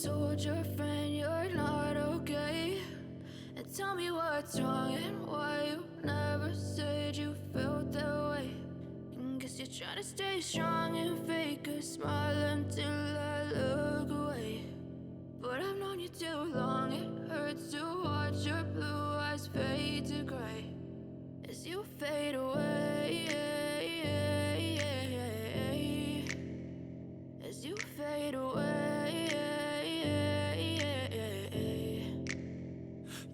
told your friend you're not okay? And tell me what's wrong and why you never said you felt that way. And guess you're trying to stay strong and fake a smile until I look away. But I've known you too long, it hurts to watch your blue eyes fade to gray as you fade away, as you fade away.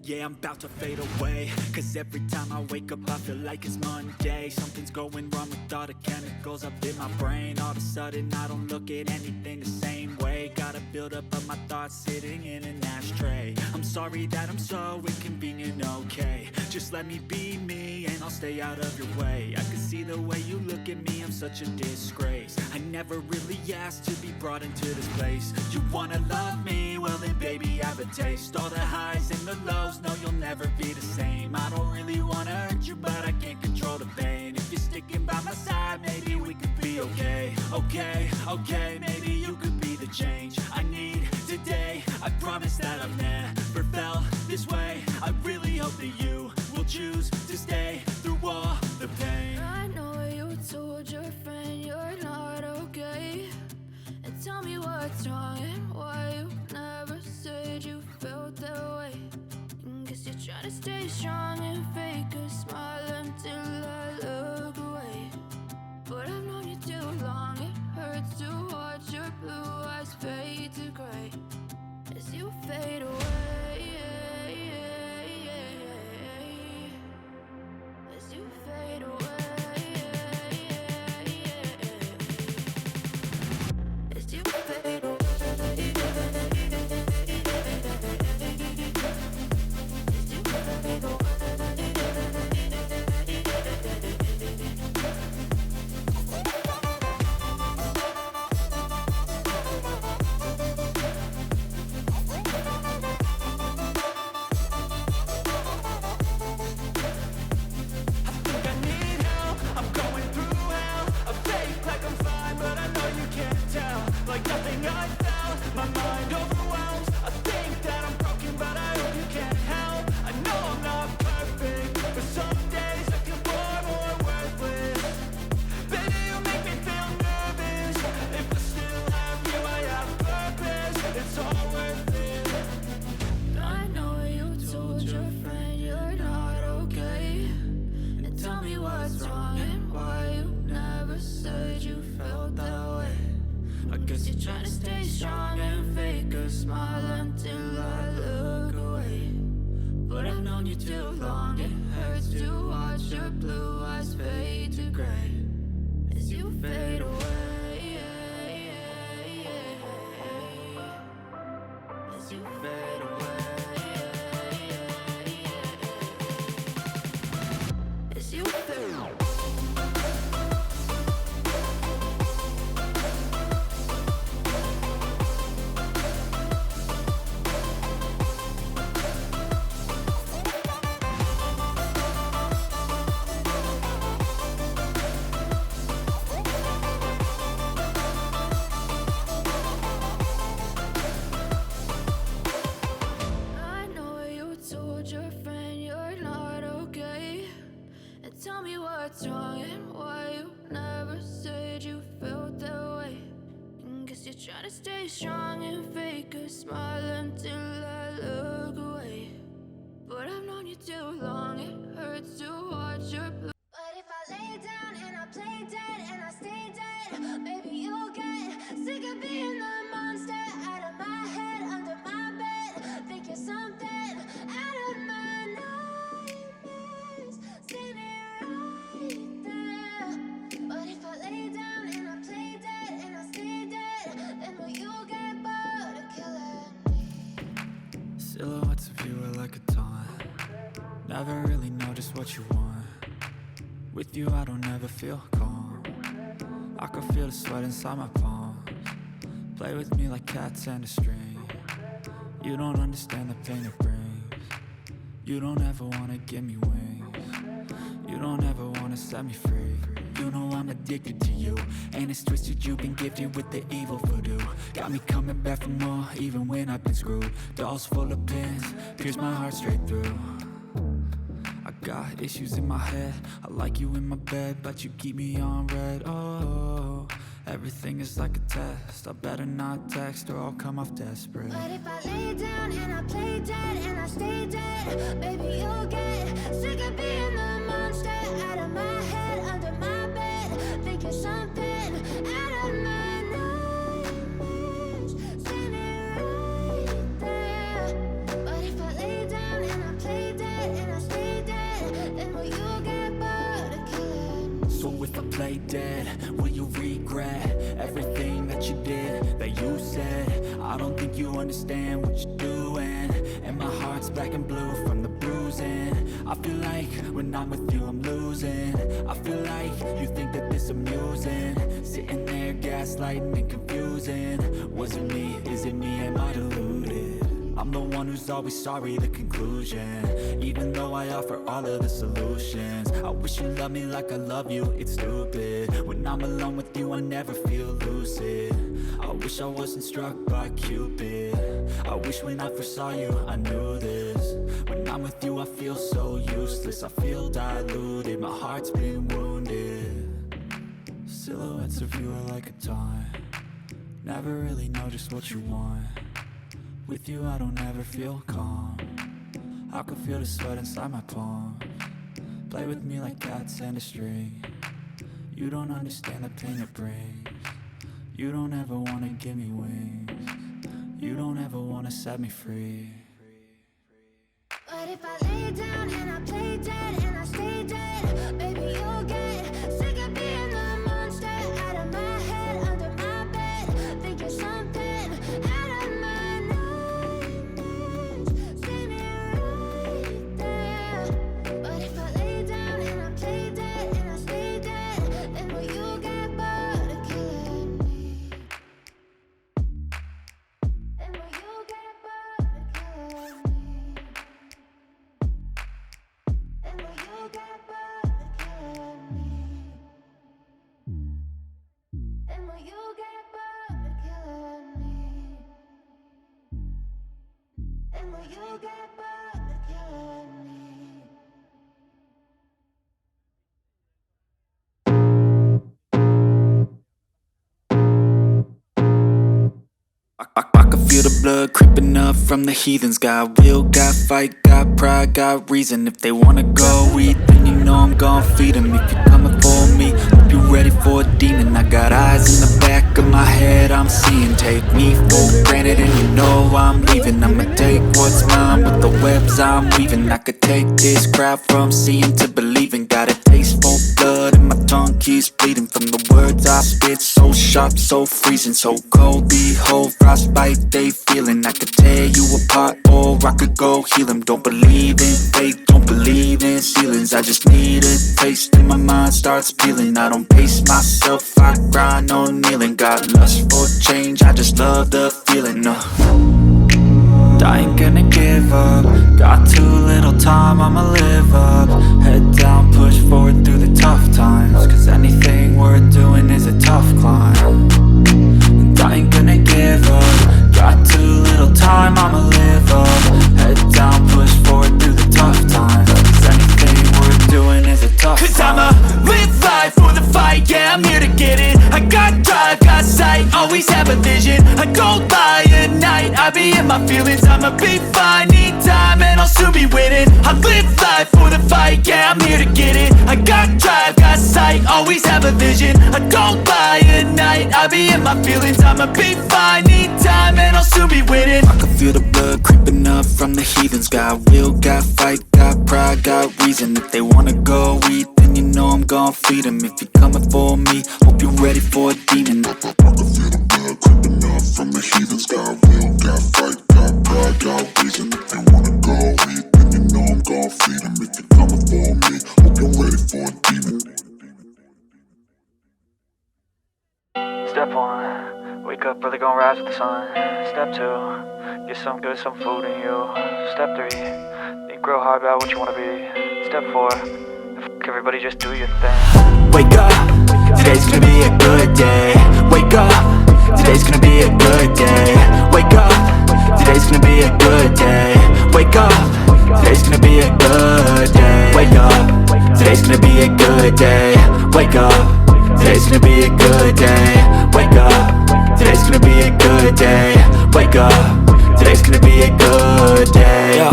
Yeah, I'm about to fade away, cause every time I wake up I feel like it's Monday. Something's going wrong with all the chemicals up in my brain. All of a sudden I don't look at anything the same way. Got a buildup of my thoughts sitting in an ashtray. I'm sorry that I'm so inconvenient, okay? Just let me be me and I'll stay out of your way. I can see the way you look at me, I'm such a disgrace. I never really asked to be brought into this place. You wanna love me? Well then baby have a taste. All the highs and the lows, no you'll never be the same. I don't really wanna hurt you but I can't control the pain. If you're sticking by my side maybe we could be okay. Okay, maybe you could be the change I need today. I promise that I've never felt this way. I really hope that you will choose to stay through all the pain. I know you told your friend you're not okay. And tell me what's wrong and why you never said you felt that way. And guess you're trying to stay strong and fake a smile until I look away. But I've known you too long, it hurts to watch your blue eyes fade to gray as you fade away, as you fade away, as you fade away. Like nothing I felt, my mind overwhelms. I think that I'm broken, but I hope you can't help. I know I'm not perfect, but some days I feel far more worthless. Baby, you make me feel nervous. If I still have you, I have purpose. It's all worth it. I know you told your friend you're not okay. And tell me what's wrong and why you never said you felt that way. I guess you're trying to stay strong and fake a smile until I look away. But I've known you too long, it hurts to watch your blue eyes fade to gray as you fade away, as you fade away, as you fade away. What's wrong and why you never said you felt that way. And guess you're trying to stay strong and fake a smile until I look away. But I've known you too long, it hurts to watch your blue. But if I lay down and I play dead and I stay dead, maybe you'll get sick of being the monster out of my head, under my bed. Think you're something out of my nightmares. See me right there. But if I lay down and I play dead and I stay dead, then will you get bored of killing me? Silhouettes of you are like a taunt. Never really know just what you want. With you I don't ever feel calm. I can feel the sweat inside my palms. Play with me like cats and a string. You don't understand the pain it brings. You don't ever wanna give me wings. You don't ever wanna set me free. You know I'm addicted to you, and it's twisted, you've been gifted with the evil voodoo. Got me coming back for more, even when I've been screwed. Dolls full of pins, pierce my heart straight through. I got issues in my head, I like you in my bed, but you keep me on red. Oh, everything is like a test, I better not text or I'll come off desperate. But if I lay down and I play dead and I stay dead, baby, you'll get sick of being the monster out of my head, under my bed. Think you're something out of my nightmares, standing right there. But if I lay down and I play dead and I stay dead, then will you get bored of killing? So if I play dead, will you regret everything that you did, that you said? I don't think you understand what you're doing, and my heart's black and blue from the bruising. I feel like when I'm with you I'm losing. I feel like you think that this amusing, sitting there gaslighting and confusing. Was it me? Is it me? Am I deluded? I'm the one who's always sorry, the conclusion. Even though I offer all of the solutions, I wish you loved me like I love you, it's stupid. When I'm alone with you I never feel lucid. I wish I wasn't struck by Cupid. I wish when I first saw you I knew this. When I'm with you I feel so useless, I feel diluted, my heart's been wounded. Silhouettes of you are like a taunt, never really know just what you want. With you I don't ever feel calm, I can feel the sweat inside my palms. Play with me like cats and a string, you don't understand the pain it brings. You don't ever wanna give me wings, you don't ever wanna set me free. But if I lay down and I play dead and I stay dead, baby, you'll get sick of being the monster out of my head, under my bed. Think you're something out of my nightmares, standing right there. But if I lay down and I play dead and I stay dead, then will you get bored of killing me? Then will you get bored of killing me? And will you get bored of killing me? And will you get bored of killing me? And will you get bored of killing me? I can feel the blood creeping up from the heathens. Got will, got fight, got pride, got reason. If they wanna go eat, then you know I'm gon' feed them. If you're coming for me, hope you're ready for a demon. I got eyes in the back of my head, I'm seeing. Take me for granted and you know I'm leaving. I'ma take what's mine with the webs I'm weaving. I could take this crowd from seeing to believing. Got a taste for blood and my tongue keeps bleeding from the words I spit. So sharp, so freezing, so cold. Behold, frostbite they feeling. I could tear you apart or I could go heal them. Don't believe in fate, don't believe in ceilings. I just need a taste and my mind starts peeling. I don't pace myself, I grind on kneeling. Got lust for change, I just love the feeling. I ain't gonna give up, got too little time, I'ma live up. Head down, push forward through the tough times, cause anything worth doing is a tough climb. And I ain't gonna give up, got too little time, I'ma live up. Head down, push forward through the tough times, cause anything worth doing is a tough climb. Cause I'ma live life for the fight, yeah, I'm here to get it. I got drive, got sight, always have a vision. I go by at night, I be in my feelings. I'ma be fine, need time and I'll soon be winning. I live life for the fight, yeah, I'm here to get it. I got drive, got sight, always have a vision. I go by at night, I be in my feelings. I'ma be fine, need time and I'll soon be winning. I can feel the blood creeping up from the heathens. Got will, got fight, got pride, got reason. If they wanna go eat, then you know I'm gon' feed them. If you're coming for me, hope you're ready for a demon. I can feel the blood creeping up from the heathens. Got will, got fight, got pride, got reason. If they wanna go eat, then you know I'm gon' feed them. If you're coming for me, hope you're ready for a demon. Step 1, wake up early, gon' rise with the sun. Step 2, get some good, some food in you. Step 3, think real hard about what you wanna be. Step 4, fuck, everybody just do your thing. Wake up, today's gonna be a good day. Wake up, today's gonna be a good day. Wake up, today's gonna be a good day. Wake up, today's gonna be a good day. Wake up, today's gonna be a good day. Wake up, today's gonna be a good day. Wake up, today's gonna be a good day. Wake up, today's gonna be a good day. Yo,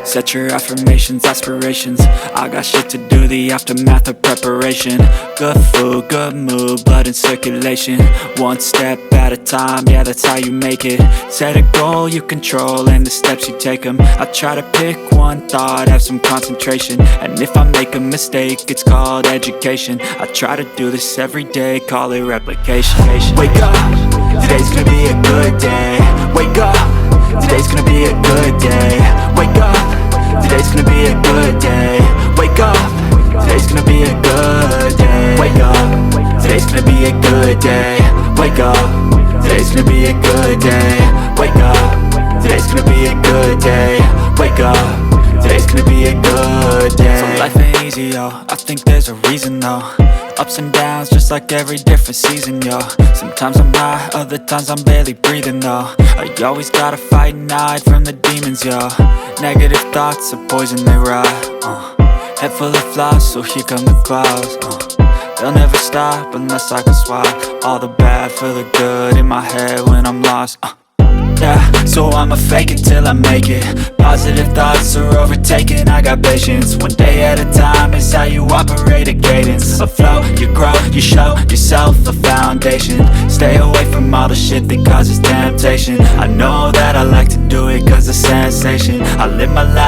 set your affirmations, aspirations. I got shit to do, the aftermath of preparation. Good food, good mood, blood in circulation. One step at a time, yeah, that's how you make it. Set a goal you control and the steps you take them. I try to pick one thought, have some concentration. And if I make a mistake, it's called education. I try to do this every day, call it replication. Wake up, today's gonna be a good day. Wake up, today's gonna be a good day. Wake up, today's gonna be a good day. Wake up, today's gonna be a good day. Wake up, today's gonna be a good day. Wake up, today's gonna be a good day. Wake up, today's gonna be a good day. Wake up, today's gonna be a good day. So life ain't easy, yo, I think there's a reason though. Ups and downs, just like every different season, yo. Sometimes I'm high, other times I'm barely breathing, though. I always gotta fight and hide from the demons, yo. Negative thoughts are poison, they rot. Head full of flies, so here come the clouds. They'll never stop unless I can swap all the bad for the good in my head when I'm lost. Yeah, so I'ma fake it till I make it. Positive thoughts are overtaken, I got patience. One day at a time is how you operate a cadence. A flow, you grow, you show yourself a foundation. Stay away from all the shit that causes temptation. I know that I like to do it cause it's sensation. I live my life